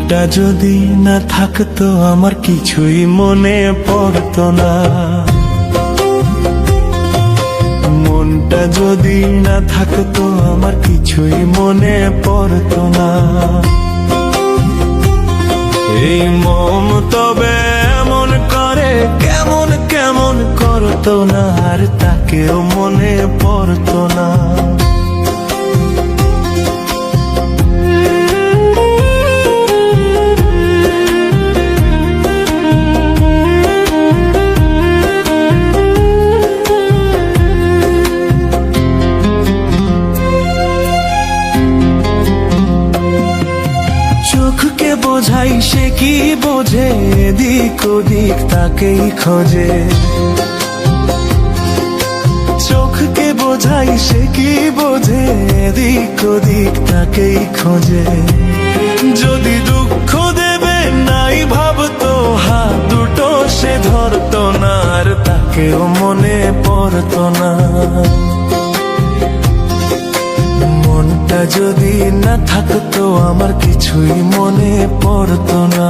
মনটা যদি না থাকতো আমার কিছুই মনে পড়তো না। মনটা যদি না থাকতো আমার কিছুই মনে পড়তো না। এই মন তবে এমন করে কেমন কেমন করতো না, আর তাকেও মনে পড়তো না। চোখকে বোঝাই সে কি বোঝে, এদিক ওদিক তাকেই খোঁজে। চোখকে বোঝাই সে কি বোঝে, এদিক ওদিক তাকেই খোঁজে। যদি দুঃখ দেবে নাই ভাবতো, হাত দুটো সে ধরতো না, আর তাকেও মনে পড়তো না। মনটা যদি না থাকতো আমার কিছুই মনে পড়তো না।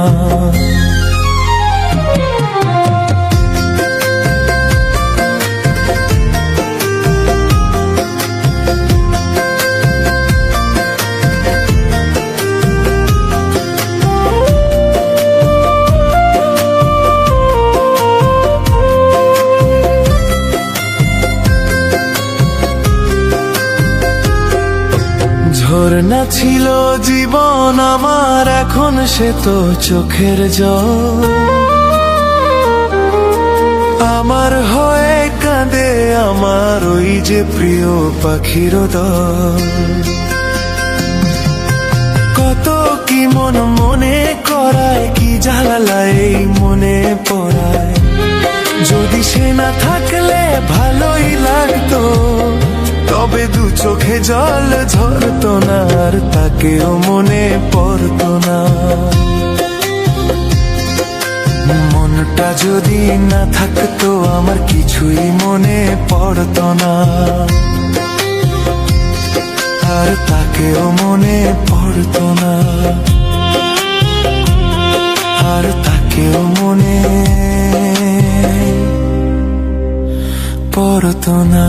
ঝরনা ছিল জীবন আমার, এখন সে তো চোখের জল। আমার হয়ে কাঁদে আমার ওই যে প্রিয় পাখির দল। কত কি মন মনে করায়, কি জ্বালায় এই মনে পড়ায়। যদি সে না থাকলে ভালোই লাগতো, তবে দু চোখে জল ঝরতো না, আর তাকেও মনে পড়তো না। মনটা যদি না থাকতো আমার কিছুই মনে পড়তো না, আর তাকেও মনে পড়তো না, আর তাকেও মনে পড়তো না।